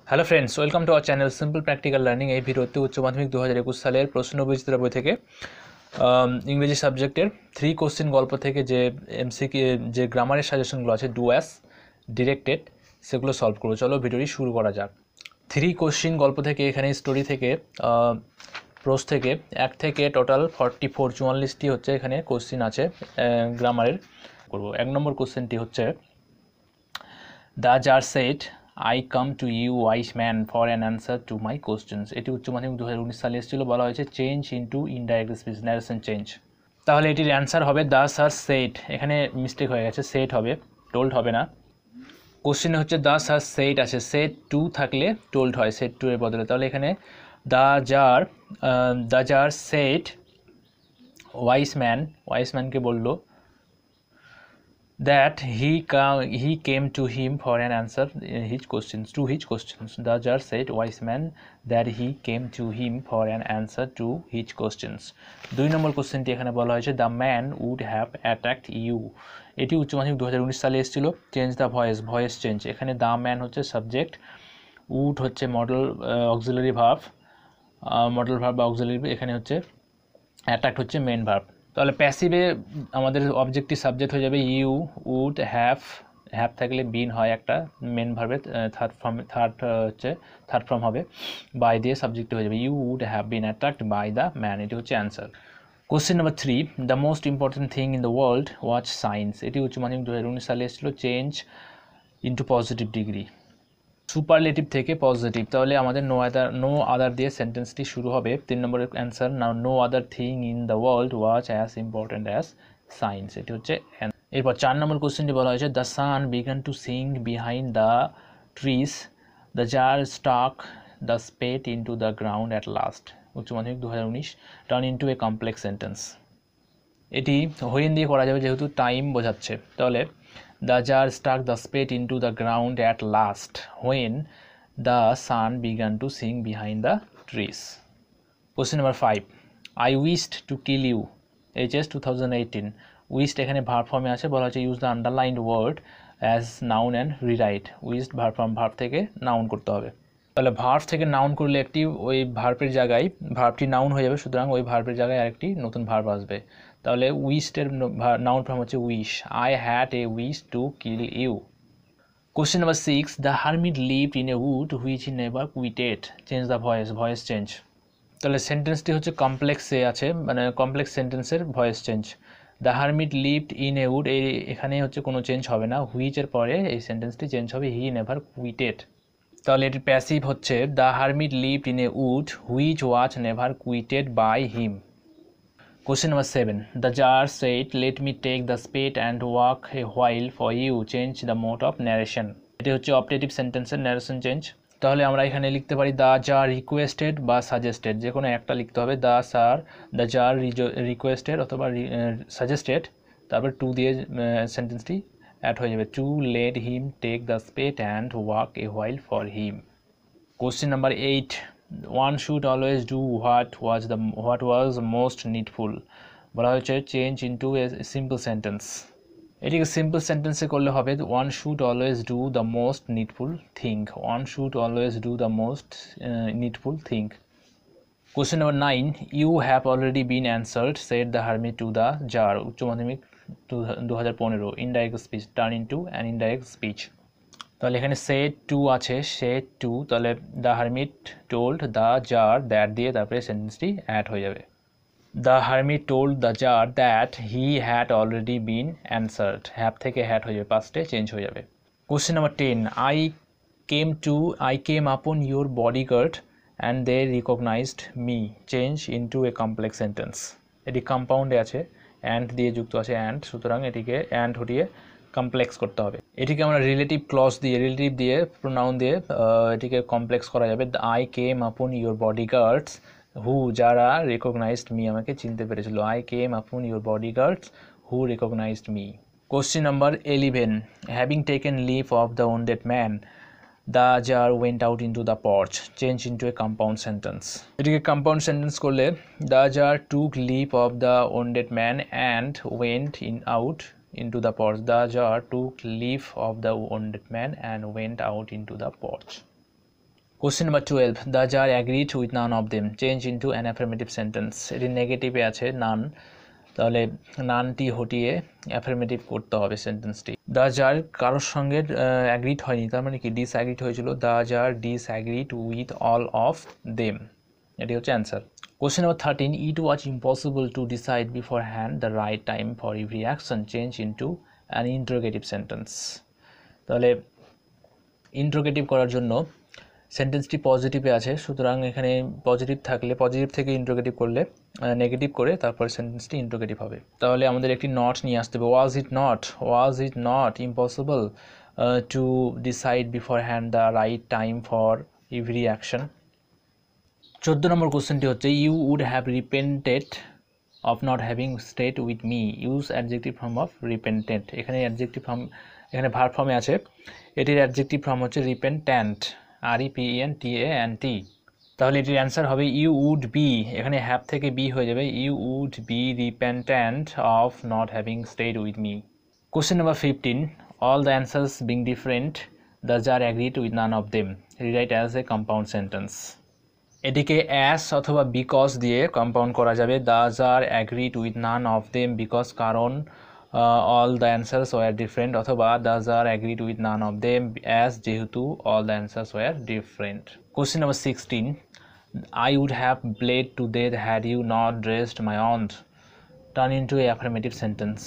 Hello friends, welcome to our channel simple practical learning. এই ভিডিওতে উচ্চ মাধ্যমিক 2021 সালের প্রশ্ন বিচিত্রা বই থেকে ইংরেজি সাবজেক্টের 3 কোশ্চেন গল্প থেকে যে এমসিকিউ যে গ্রামারের সাজেশনগুলো আছে ডু অ্যাস ডিরেক্টেড সেগুলো সলভ করবো। চলো ভিডিওটি শুরু করা যাক। 3 কোশ্চেন গল্প থেকে এখানে স্টোরি থেকে প্রোস থেকে 1 থেকে টোটাল 44 হচ্ছে এখানে কোশ্চেন আছে গ্রামারের করবো। 1 নম্বর কোশ্চেনটি হচ্ছে the czar said I come to you wise man for an answer to my questions। এটি উচ্চ মাধ্যমিক 2019 সালে এসেছিল। বলা হয়েছে change into indirect speech, narration change. তাহলে এটির অ্যান্সার হবে দ্য স্যার সেড। এখানে মিস্টেক হয়ে গেছে, সেট হবে, টোল্ড হবে না। কোশ্চেনে হচ্ছে দ্য স্যার সেড আছে, সেট টু থাকলে টোল্ড হয়, সেট টু এর বদলে। তাহলে এখানে দ্য জার সেড ওয়াইস ম্যানকে বললো that he came to him for an answer his questions to his questions. The judge said wise man that he came to him for an answer to his questions। 2 নম্বর কোশ্চেনটি এখানে বলা হয়েছে the man would have attacked you। এটি উচ্চ মাধ্যমিক 2019 সালে এসেছিল। Change the voice change. এখানে the man হচ্ছে সাবজেক্ট, would হচ্ছে মডেল অক্সিলারি ভার্ব, বা অক্সিলারি। এখানে হচ্ছে অ্যাটাক হচ্ছে মেন ভার্ব। তাহলে প্যাসিভে আমাদের অবজেক্টিভ সাবজেক্ট হয়ে যাবে ইউ, উড, হ্যাভ থাকলে বিন হয় একটা মেন ভার্বের থার্ড ফর্ম হবে, বাই দিয়ে সাবজেক্ট হয়ে যাবে you would have been attract by the man. এটি হচ্ছে answer. Question number 3, the most important thing in the world was science. এটি উচ্চ মাধ্যমিক 2019 সালে এসেছিল। Change into positive degree, superlative থেকে পজিটিভ। তাহলে আমাদের নো আদার দিয়ে সেন্টেন্সটি শুরু হবে। 3 নম্বরের অ্যান্সার নাও no other thing in the world was as important as science. এটি হচ্ছে। এরপর 4 নম্বর কোশ্চেনটি বলা হয়েছে the sun began to sink behind the trees, the czar stuck the spade into the ground at last. উচ্চ মাধ্যমিক 2019 turn into a complex sentence. এটি হোয়েন দিয়ে করা যাবে যেহেতু টাইম বোঝাচ্ছে। তাহলে the jar stuck the spade into the ground at last when the sun began to sink behind the trees। Question number 5, I wished to kill you HS 2018। wished এখানে verb ফর্মে আছে। বলা হচ্ছে use the underlined word as noun and rewrite. Wished verb form, verb থেকে noun করতে হবে। তাহলে verb থেকে নাউন করলে একটি ওই ভার্বের জায়গায় ভার্বটি নাউন হয়ে যাবে, সুতরাং ওই ভার্বের জায়গায় আরেকটি নতুন ভার্ব আসবে। তাহলে উইস্টের নাউন ফর্ম হচ্ছে wish. I had a wish to kill you. Question number 6, the hermit lived in a wood which he never quitted. Change the voice change. তাহলে সেন্টেন্সটি হচ্ছে কমপ্লেক্সে আছে, মানে কমপ্লেক্স সেন্টেন্সের voice change. The hermit lived in a wood, এখানে হচ্ছে কোনো চেঞ্জ হবে না, হুইচের পরে এই সেন্টেন্সটি চেঞ্জ হবে হি নেভার কুইটেড। তাহলে এটির প্যাসিভ হচ্ছে the hermit lived in a wood which was never quitted by him. Question number 7, the jar said let me take the spade and walk a while for you, change the mode of narration। এটি হচ্ছে optative সেন্টেন্সের narration change. তাহলে আমরা এখানে লিখতে পারি the czar requested বা suggested, যে কোনো একটা লিখতে হবে। দ্য জার রিকোয়েস্টেড অথবা সাজেস্টেড, তারপর টু দিয়ে সেন্টেন্সটি অ্যাড হয়ে যাবে, to let him take the spade and walk a while for him. Question number 8, one should always do what was most needful। বলা হয়েছে change into a simple sentence. এটিকে simple সেন্টেন্সে করলে হবে one should always do the most needful thing। one should always do the most needful thing। Question number 9, you have already been answered said the hermit to the jar। উচ্চ মাধ্যমিক 2015 indirect speech, turn into an indirect speech. তাহলে এখানে said to আছে, said to, তাহলে the hermit told the czar that দিয়ে তারপরে সেন্টেন্সটি add হয়ে যাবে। The hermit told the czar that he had already been answered, have থেকে হ্যাড হয়ে যাবে, পাস্টে চেঞ্জ হয়ে যাবে। Question number 10, I came upon your bodyguard and they recognized me, change into a complex sentence। এটি কম্পাউন্ডে আছে, অ্যান্ড দিয়ে যুক্ত আছে অ্যান্ড, সুতরাং এটিকে অ্যান্ড হটিয়ে কমপ্লেক্স করতে হবে। এটিকে আমরা রিলেটিভ ক্লজ দিয়ে প্রোনাউন দিয়ে এটিকে কমপ্লেক্স করা যাবে। I came upon your bodyguards হু, যারা রিকগনাইজড মি, আমাকে চিনতে পেরেছিল। I came upon your bodyguards who recognised me. Question number 11, having taken leave of the wounded man the tsar went out into the porch, change into a compound sentence. এটিকে compound sentence করলে the jar took leave of the wounded man and went out into the porch। The jar took leave of the wounded man and went out into the porch। Question number 12. The jar agreed with none of them. Change into an affirmative sentence. এটি নেগেটিভে আছে none, তাহলে নানটি হটিয়ে affirmative করতে হবে সেন্টেন্সটি। The jar কারোর সঙ্গে agreed হয়নি, তার মানে কি ডিসঅ্যাগ্রিড হয়েছিল। The tsar disagreed with all of them, এটি হচ্ছে answer. Question number 13. It was impossible to decide beforehand the right time for every action. Change into an interrogative sentence. তাহলে ইন্টারোগেটিভ করার জন্য সেন্টেন্সটি পজিটিভে আছে, সুতরাং এখানে পজিটিভ থাকলে পজিটিভ থেকে ইন্টারোগেটিভ করলে নেগেটিভ করে তারপর সেন্টেন্সটি ইন্টারোগেটিভ হবে। তাহলে আমাদের একটি নট নিয়ে আসতে হবে। Was it not impossible to decide beforehand the right time for every action. 14 নম্বর কোশ্চেনটি হচ্ছে you would have repented of not having stayed with me. Use adjective form of repented. এখানে অ্যাডজেক্টিভ ফর্ম, এখানে verb ফর্মে আছে, এটির adjective form হচ্ছে রিপেন্ট্যান্ট, REPENTANT। তাহলে এটির অ্যান্সার হবে ইউ উড বি, এখানে হ্যাভ থেকে বি হয়ে যাবে, you would be repentant of not having stayed with me. Question number 15. All the answers being different, the jar agreed with none of them. Rewrite as a compound sentence. এটিকে as অথবা because দিয়ে কম্পাউন্ড করা যাবে। The jar agreed with none of them because, কারণ all the answers were different, অথবা the jar agreed with none of them as, যেহেতু all the answers were different. Question number 16. I would have bled to death had you not dressed my aunt. Turn into a affirmative sentence.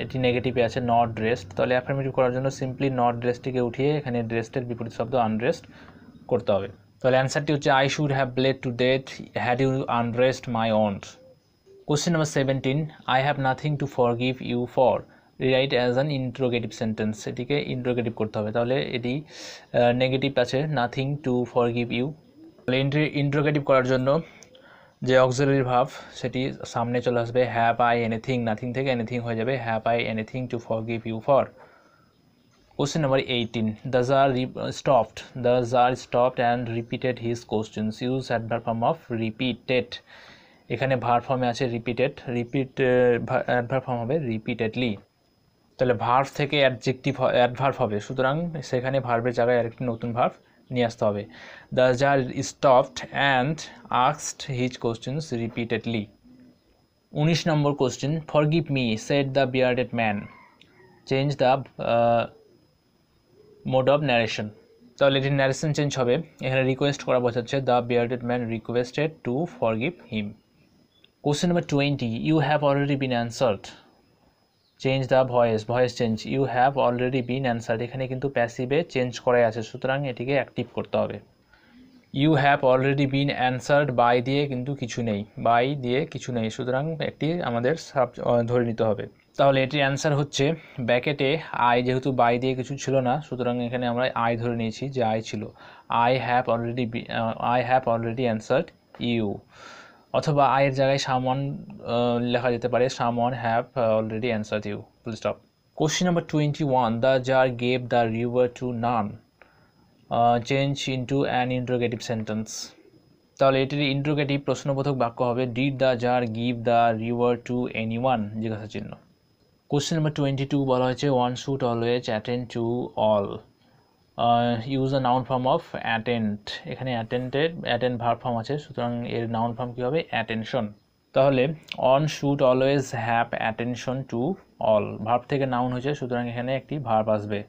এটি নেগেটিভে আছে not dressed, তাহলে affirmative করার জন্য simply not dressedটিকে উঠিয়ে এখানে ড্রেসডের বিপরীত শব্দ undressed করতে হবে। তাহলে অ্যান্সারটি হচ্ছে I should have bled to death had you undressed my aunt. Question number 17. I have nothing to forgive you for. Rewrite as an interrogative sentence. এটিকে ইন্টারোগেটিভ করতে হবে, তাহলে এটি নেগেটিভ আছে নাথিং টু ফরগিভ ইউ। তাহলে interrogative করার জন্য যে অক্সিলারি ভার্ব সেটি সামনে চলে আসবে। হ্যাভ আই এনিথিং, নাথিং থেকে এনিথিং হয়ে যাবে have I anything to forgive you for. Question number 18. The jar stopped and repeated his questions. Use adverb form of repeated. এখানে ভার্ব ফর্মে আছে রিপিটেড, অ্যাডভার্ব ফর্ম হবে রিপিটেডলি। তাহলে verb থেকে adverb হবে, সুতরাং সেখানে ভার্বের জায়গায় আরেকটি নতুন ভার্ব নিয়ে আসতে হবে। The jar stopped and asked his questions repeatedly. 19 নম্বর question, forgive me said the bearded man. Change the mode of narration. তাহলে এটির ন্যারেশন চেঞ্জ হবে, এখানে রিকোয়েস্ট করা বোঝাচ্ছে the bearded man requested to forgive him. Question number 20. You have already been answered. Change the voice change. You have already been answered. এখানে কিন্তু প্যাসিভে change করাই আছে, সুতরাং এটিকে অ্যাক্টিভ করতে হবে। You have already been answered by দিয়ে কিন্তু কিছু নেই, by দিয়ে কিছু নেই, সুতরাং একটি আমাদের ধরে নিতে হবে। তাহলে এটির অ্যান্সার হচ্ছে ব্র্যাকেটে আই, যেহেতু বাই দিয়ে কিছু ছিল না, সুতরাং এখানে আমরা আই ধরে নিয়েছি যে আই ছিল। I have already answered you, অথবা আয়ের জায়গায় সামওয়ান লেখা যেতে পারে, someone have already answered you, full stop. Question number 21. The tsar gave the reward to none. Change into an interrogative sentence. তাহলে এটির ইন্টারোগেটিভ প্রশ্নবোধক বাক্য হবে did the tsar give the reward to anyone, জিজ্ঞাসা চিহ্ন। কোশ্চেন নাম্বার 22 বলা হয়েছে one should always attend to all. Use the noun form of attend. এখানে অ্যাটেন্ড ভার্ব ফর্ম আছে, সুতরাং এর নাউন ফর্ম কী হবে অ্যাটেনশন। তাহলে one should always have attention to all, verb থেকে নাউন হয়েছে, সুতরাং এখানে একটি ভার্ব আসবে।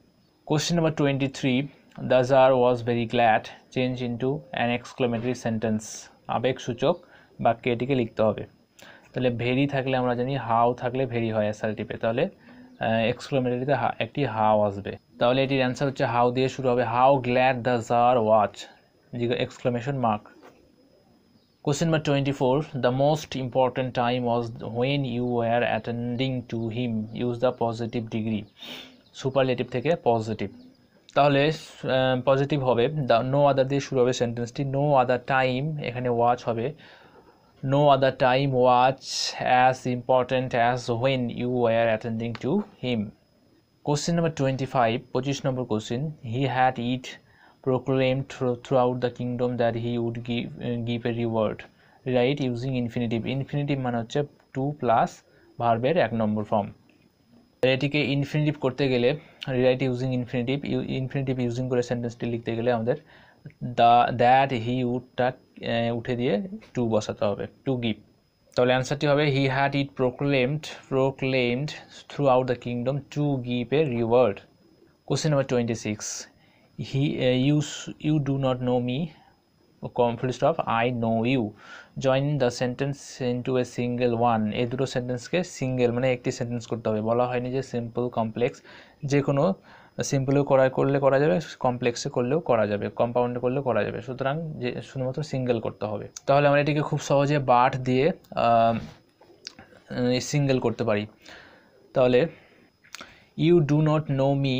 Question number 23. The jar was very glad. Change into an exclamatory sentence. আবেগসূচক বাক্যে এটিকে লিখতে হবে। তাহলে ভেরি থাকলে আমরা জানি হাউ থাকলে ভেরি হয় অ্যাসার্টিভে, তাহলে এক্সক্লেমেটরিতে একটি হাউ আসবে। তাহলে এটির অ্যান্সার হচ্ছে হাউ দিয়ে শুরু হবে। How glad the jar was, exclamation mark. Question number 24. The most important time was when you were attending to him. Use the positive degree. Superlative থেকে পজিটিভ, তাহলে পজিটিভ হবে। দ্য নো আদার দিয়ে শুরু হবে সেন্টেন্সটি। নো আদার টাইম, এখানে was হবে। No other time was as important as when you were attending to him. Question number 25. 25 number question. He had it proclaimed throughout the kingdom that he would give a reward. Right, using infinitive. Infinitive মানে হচ্ছে to plus ভার্বের 1 নম্বর form. এটিকে infinitive করতে গেলে rewrite using infinitive using করে সেন্টেন্সটি লিখতে গেলে আমাদের দ্যাট হি উডটা উঠে দিয়ে টু বসাতে হবে, টু গিভ। তাহলে অ্যান্সারটি হবে he had it proclaimed through out the kingdom to give a reward. Question number 26, you do not know me, full stop, I know you, join the sentence into a single one। এই দুটো সেন্টেন্সকে single মানে একটি sentence করতে হবে। বলা হয়নি যে simple complex, যে কোনো সিম্পলেও করলে করা যাবে, কমপ্লেক্সে করলেও করা যাবে, কম্পাউন্ডে করলেও করা যাবে, সুতরাং যে শুধুমাত্র সিঙ্গেল করতে হবে। তাহলে আমরা এটিকে খুব সহজে বাট দিয়ে সিঙ্গেল করতে পারি। তাহলে you do not know me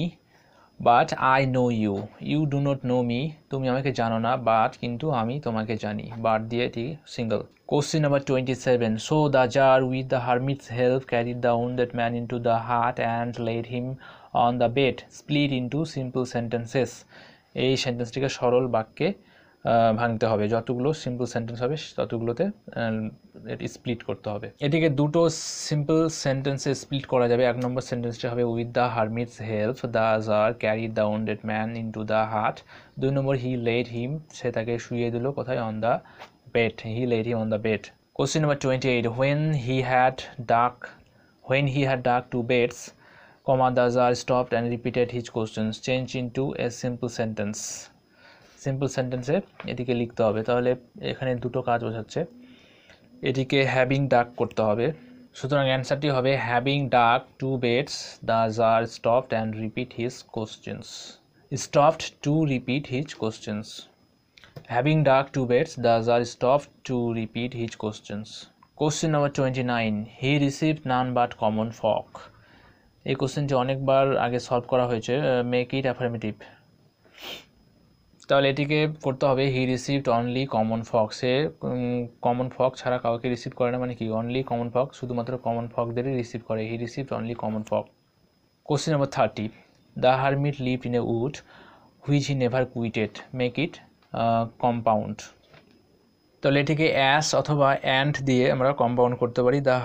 but I know you, you do not know me, তুমি আমাকে জানো না, বাট কিন্তু আমি তোমাকে জানি, বাট দিয়ে এটি single. Question number 27, so the tsar with the hermit's help carried the wounded man into the hut and laid him on the bed, split into simple sentences. এই সেন্টেন্সটিকে সরল বাক্যে ভাঙতে হবে, যতগুলো সিম্পল সেন্টেন্স হবে ততগুলোতে এটি স্প্লিট করতে হবে। এটিকে দুটো সিম্পল সেন্টেন্সে স্প্লিট করা যাবে। এক নম্বর সেন্টেন্সটা হবে with the hermit's help the tsar carried the wounded man into the hut. দুই নম্বর হি লেড হিম, সে তাকে শুইয়ে দিল কোথায়, on the bed, he laid him on the bed. Question number 28, when he had dug two beds, the jar stopped and repeated his questions, change into a simple sentence। Simple সেন্টেন্সে এটিকে লিখতে হবে। তাহলে এখানে দুটো কাজ বোঝাচ্ছে, এটিকে হ্যাভিং ডাক করতে হবে, সুতরাং অ্যান্সারটি হবে having dug two beds the jar stopped and repeat his questions, stopped to repeat his questions. Having dug two beds the jar stopped to repeat his questions. Question number 29, he received none but common folk. এই কোশ্চেনটি অনেকবার আগে solve করা হয়েছে, make it affirmative. তাহলে এটিকে করতে হবে হি রিসিভড অনলি কমন ফক, সে কমন ফক ছাড়া কাউকে রিসিভ করে না, মানে কি অনলি কমন ফক, শুধুমাত্র কমন ফকদেরই রিসিভ করে, he received only common folk. Question number 30, the hermit lived in a wood which he never quitted, make it compound. তাহলে এটিকে অ্যাস অথবা অ্যান্ড দিয়ে আমরা কম্পাউন্ড করতে পারি। দ্য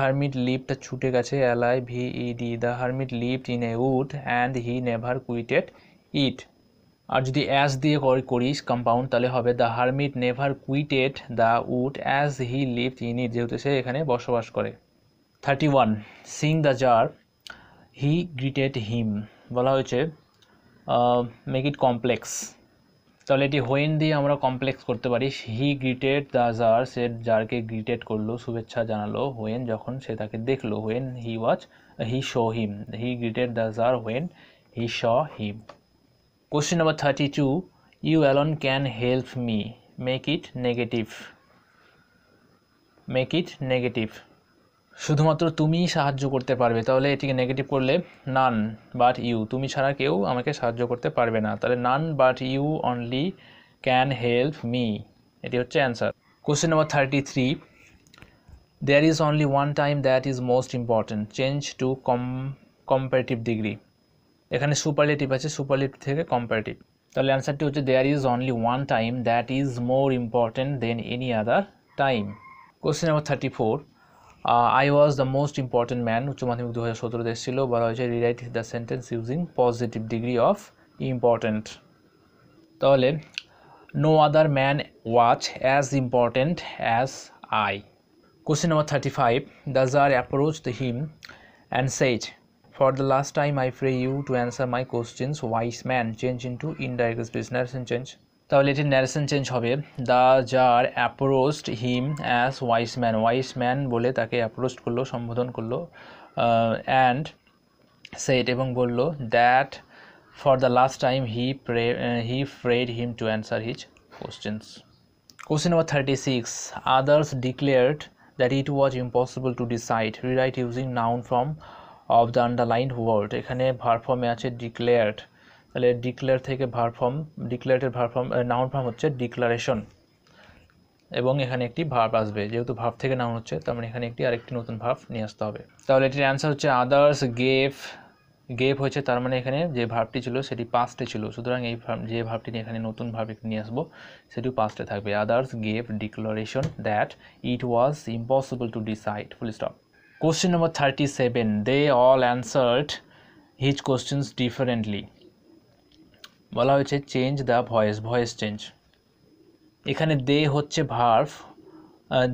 হারমিট লিভড ছুটে গেছে, LIVED, the hermit lived in a wood and he never quitted it. আর যদি অ্যাজ দিয়ে করিস কম্পাউন্ড, তাহলে হবে the hermit never quitted the wood as he lived in it, যেহেতু সে এখানে বসবাস করে। 31, seeing the tsar he greeted him, বলা হয়েছে মেক ইট কমপ্লেক্স। তাহলে এটি হোয়েন দিয়ে আমরা কমপ্লেক্স করতে পারি। হি গ্রিটেড দ্য জার, সে জারকে গ্রিটেড করলো, শুভেচ্ছা জানালো, হোয়েন যখন সে তাকে দেখলো, when he saw him, he greeted the tsar when he saw him. Question number 32, you alone can help me, make it negative, make it negative। শুধুমাত্র তুমি সাহায্য করতে পারবে, তাহলে এটিকে নেগেটিভ করলে নান বাট ইউ, তুমি ছাড়া কেউ আমাকে সাহায্য করতে পারবে না, তাহলে none but you only can help me, এটি হচ্ছে answer. Question number 33, there is only one time that is most important, change to comparative degree। এখানে সুপারলেটিভ আছে, সুপারলেটিভ থেকে কম্পারেটিভ, তাহলে অ্যান্সারটি হচ্ছে there is only one time that is more important than any other time. Question number 34, I was the most important man, উচ্চ মাধ্যমিক 2017 এসেছিল, বলা হয়েছে rewrite the sentence using positive degree of important. তাহলে no other man was as important as I. Question number 35, the tsar approached him and said, for the last time I pray you to answer my questions, wise man, change into indirect speech, narration change। তাহলে এটি narration change হবে, the jar approached him as wise man বলে তাকে approach করলো, সম্বোধন করলো, and said এবং বলল that for the last time he prayed him to answer his questions। Question number 36, others declared that it was impossible to decide, rewrite using noun form of the underlined word। এখানে verb ফর্মে আছে declared, তাহলে declare থেকে verb form, ডিক্লেয়ার্ডের verb form noun form হচ্ছে declaration, এবং এখানে একটি ভার্ব আসবে, যেহেতু ভার্ব থেকে নাউন হচ্ছে তার মানে এখানে আরেকটি নতুন ভার্ব নিয়ে আসতে হবে। তাহলে এটির অ্যান্সার হচ্ছে আদার্স গেভ হয়েছে, তার মানে এখানে যে ভার্বটি ছিল সেটি পাস্টে ছিল, সুতরাং এই যে ভার্বটি নিয়ে এখানে নতুন ভার্ব নিয়ে আসবো সেটিও পাস্টে থাকবে। Others gave declaration that it was impossible to decide, full stop. Question number 37, they all answered his questions differently, বলা হয়েছে চেঞ্জ দ্য ভয়েস চেঞ্জ। এখানে দে হচ্ছে ভার্ব,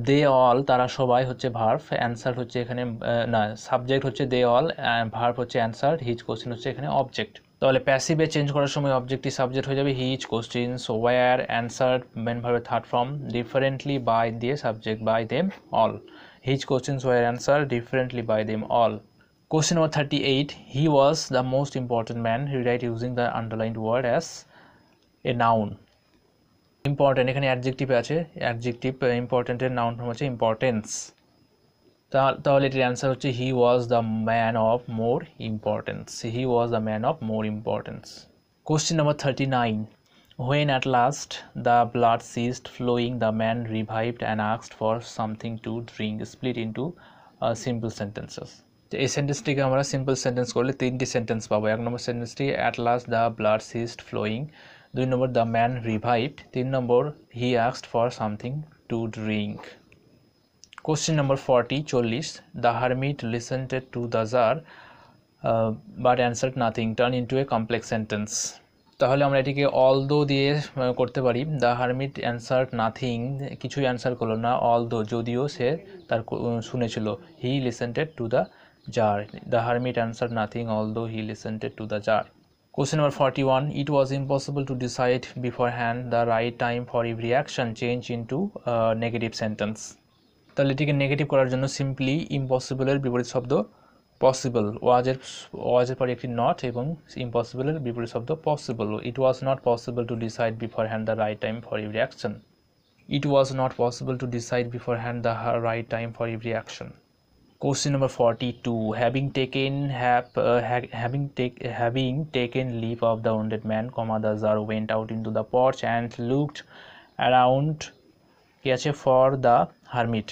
দে অল তারা সবাই হচ্ছে ভার্ব, অ্যান্সার হচ্ছে এখানে না সাবজেক্ট হচ্ছে দে অল, ভার্ব হচ্ছে অ্যান্সার, হিজ কোশ্চেন হচ্ছে এখানে অবজেক্ট। তাহলে প্যাসিভে চেঞ্জ করার সময় অবজেক্টিভ সাবজেক্ট হয়ে যাবে his questions were answer main ভার্বের থার্ড ফর্ম ডিফারেন্টলি বাই দিয়ে subject by them all, his questions were answer differently by them all. Question number 38. He was the most important man. Rewrite using the underlined word as a noun. Important এখানে adjective আছে, adjective ইম্পর্টেন্টের noun form হচ্ছে importance. তাহলে এটির answer হচ্ছে he was the man of more importance, he was the man of more importance. Question number 39. When at last the blood ceased flowing, the man revived and asked for something to drink. Split into simple sentences. এই সেন্টেন্সটিকে আমরা simple sentence করলে তিনটি sentence পাবো। এক নম্বর সেন্টেন্সটি at last the blood ceased flowing, দুই নম্বর দ্য ম্যান রিভাইভড, তিন নম্বর he asked for something to drink. Question number 40. The hermit listened to the tsar but answered nothing, turn into a complex sentence. তাহলে আমরা এটিকে although দিয়ে করতে পারি। দ্য হারমিট অ্যান্সার্ড নাথিং, কিছুই অ্যান্সার করলো না, অলদো যদিও সে তার শুনেছিল, he listened to the jar. The hermit answered nothing although he listened to the jar. Question number 41. It was impossible to decide beforehand the right time for every action. Change into a negative sentence. তাহলে এটিকে negative করার জন্য simply ইম্পসিবলের বিপরীত শব্দ possible, ওয়াজের পরে একটি not এবং ইম্পসিবলের বিপরীত শব্দ possible. It was not possible to decide beforehand the right time for every action. It was not possible to decide beforehand the right time for every action. Question number 42. Having taken leave of the wounded man, the Tsar went out into the porch and looked around for the hermit.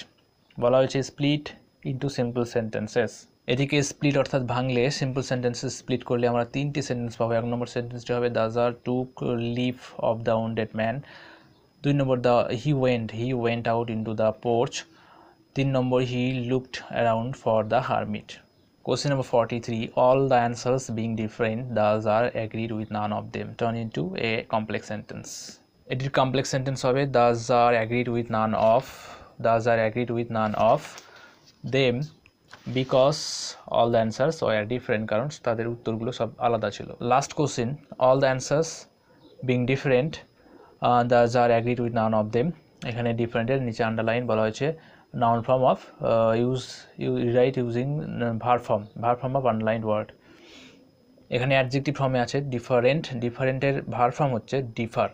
বলা হয়েছে split into simple sentences. এটিকে split অর্থাৎ ভাঙলে simple sentences split করলে আমরা তিনটি sentence পাবো। এক নম্বর সেন্টেন্সটি হবে the jar took leave of the wounded man, দুই নম্বর he went out into the porch, তিন নম্বর he looked around for the hermit. Question number 43. All the answers being different, the Tsar agreed with none of them. Turn into a complex sentence. এটির complex sentence হবে the Tsar agreed with none of them because all the answers were different, কারণ তাদের উত্তরগুলো সব আলাদা ছিল। Last question, all the answers being different, the Tsar agreed with none of them, এখানে ডিফারেন্টের নিচে আন্ডারলাইন বলা হয়েছে noun form of write using verb form of underlined word। এখানে অ্যাডজেক্টিভ ফর্মে আছে ডিফারেন্টের ভার্ব ফর্ম হচ্ছে ডিফার।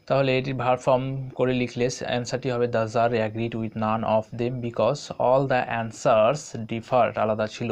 তাহলে এটি ভার্ব ফর্ম করে লিখলে অ্যান্সারটি হবে the jar agreed with none of them because all the answers differ, আলাদা ছিল।